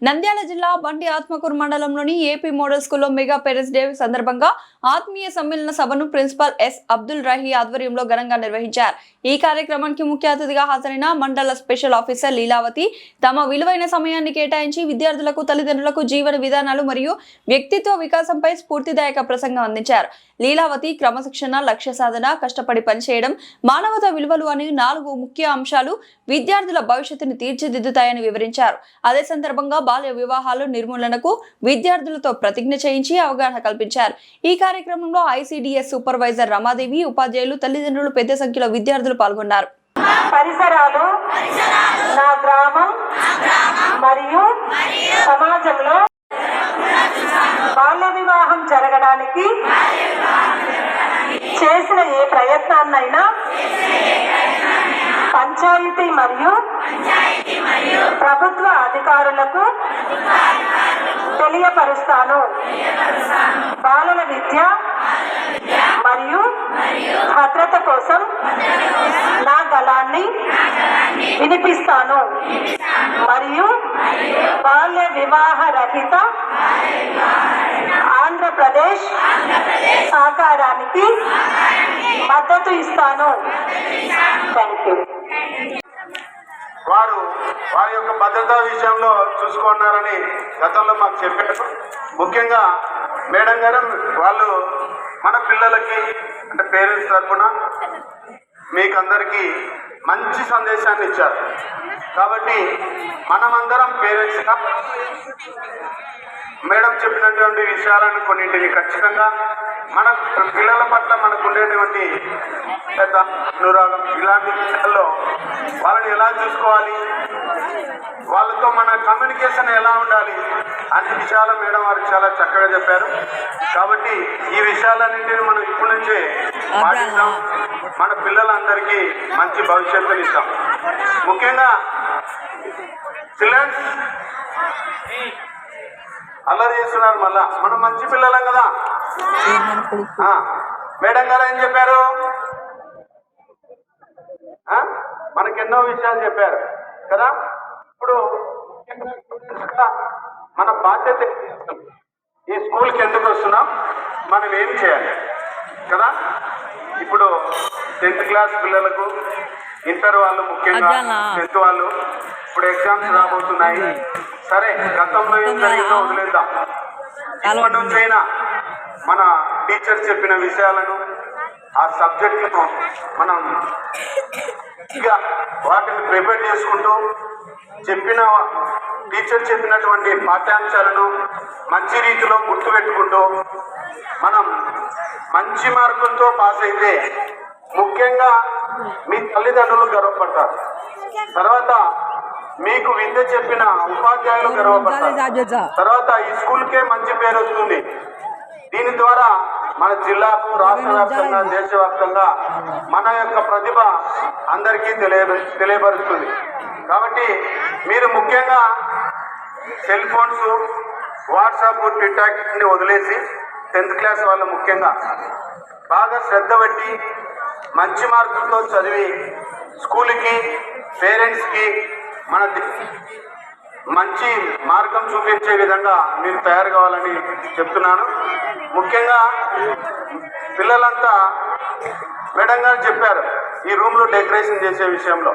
నంద్యాల జిల్లా బండి ఆత్మకూరు మండలంలోని ఏపీ మోడల్ స్కూల్లో మెగా పేరెంట్స్ డే సందర్భంగా ఆత్మీయ సమ్మేళన సభను ప్రిన్సిపల్ ఎస్ అబ్దుల్ రహీ ఆధ్వర్యంలో ఘనంగా నిర్వహించారు। ఈ కార్యక్రమానికి ముఖ్య అతిథిగా హాజరైన మండల స్పెషల్ ఆఫీసర్ లీలావతి తమ విలువైన సమయాన్ని కేటాయించి విద్యార్థులకు తల్లిదండ్రులకు జీవన విధానాలు మరియు వ్యక్తిత్వ వికాసంపై స్ఫూర్తిదాయక ప్రసంగం అందించారు। లీలావతి క్రమశిక్షణ, లక్ష్య సాధన, కష్టపడి పనిచేయడం, మానవతా విలువలు అని 4 ముఖ్య అంశాలు విద్యార్థుల భవిష్యత్తును తీర్చిదిద్దుతాయని వివరించారు। అదే సందర్భంగా బాల్య వివాహాలు నిర్మూలనకు విద్యార్థులతో ప్రతిజ్ఞ చేయించి అవగాహన కల్పించారు। ఈ కార్యక్రమంలో ఐసిడిఎస్ సూపర్వైజర్ రమాదేవి, ఉపాధ్యాయులు, తల్లిదండ్రులు పెద్ద సంఖ్యలో విద్యార్థులు పాల్గొన్నారు। పరిసరాలు నా గ్రామం మరియు సమాజంలో బాల్య వివాహం జరగడానికి చేసిన ఏ ప్రయత్నాన్నైనా పంచాయతీ మరియు ప్రభుత్వ అధికారులకు తెలియపరుస్తాను। బాలల విద్య మరియు భద్రత కోసం నా గళాన్ని వినిపిస్తాను మరియు బాల్య వివాహ రహిత ఆంధ్రప్రదేశ్ సాకారానికి మద్దతు ఇస్తాను। Thank you. వారి యొక్క భద్రతా విషయంలో చూసుకున్నారని గతంలో మాకు చెప్పారు। ముఖ్యంగా మేడం గారు వాళ్ళు మన పిల్లలకి అంటే పేరెంట్స్ తరఫున మీకందరికీ మంచి సందేశాన్ని ఇచ్చారు। కాబట్టి మనమందరం పేరెంట్స్గా మేడం చెప్పినటువంటి విషయాలను కొన్నింటిని ఖచ్చితంగా మన పిల్లల పట్ల మనకు ఉండేటువంటి పెద్ద అనురాగం ఇలాంటి విషయాల్లో వాళ్ళని ఎలా చూసుకోవాలి, వాళ్ళతో మన కమ్యూనికేషన్ ఎలా ఉండాలి అన్ని విషయాలు మేడం వారు చాలా చక్కగా చెప్పారు। కాబట్టి ఈ విషయాలన్నింటినీ మనం ఇప్పటి నుంచే పాటిస్తాం, మన పిల్లలందరికీ మంచి భవిష్యత్తుని ఇస్తాం। ముఖ్యంగా చిల్డ్రన్స్ అల్లరి చేస్తున్నారు, మళ్ళా మనం మంచి పిల్లలం కదా। మేడం గారు ఏం చెప్పారు, మనకెన్నో విషయాలు చెప్పారు కదా। ఇప్పుడు మన బాధ్యత ఈ స్కూల్కి ఎందుకు వస్తున్నాం, మనం ఏం చేయాలి కదా। ఇప్పుడు 10th క్లాస్ పిల్లలకు, ఇంటర్ వాళ్ళు, ముఖ్యంగా 10th వాళ్ళు ఇప్పుడు ఎగ్జామ్స్ రాబోతున్నాయి। సరే, గతంలో ఏం జరిగిందో వదిలేద్దాం, ఇప్పటి నుంచైనా మన టీచర్ చెప్పిన విషయాలను, ఆ సబ్జెక్టులను మనం ఇక వాటిని ప్రిపేర్ చేసుకుంటూ టీచర్ చెప్పినటువంటి పాఠ్యాంశాలను మంచి రీతిలో గుర్తుపెట్టుకుంటూ మనం మంచి మార్కులతో పాస్ అయితే ముఖ్యంగా మీ తల్లిదండ్రులు గర్వపడతారు, తర్వాత మీకు విద్య చెప్పిన ఉపాధ్యాయులు గర్వపడతారు, తర్వాత ఈ స్కూల్కే మంచి పేరు వస్తుంది। దీని ద్వారా మన జిల్లాకు, రాష్ట్ర వ్యాప్తంగా, దేశవ్యాప్తంగా మన యొక్క ప్రతిభ అందరికీ తెలియపరుస్తుంది। కాబట్టి మీరు ముఖ్యంగా సెల్ ఫోన్స్, వాట్సాప్, ట్విట్టర్ వదిలేసి 10th క్లాస్ వాళ్ళు ముఖ్యంగా బాగా శ్రద్ధ పెట్టి మంచి మార్కులతో చదివి స్కూల్కి, పేరెంట్స్కి మన మంచి మార్గం చూపించే విధంగా మీరు తయారు కావాలని చెప్తున్నాను। ముఖ్యంగా పిల్లలంతా మేడం గారు చెప్పారు ఈ రూమ్లో డెకరేషన్ చేసే విషయంలో।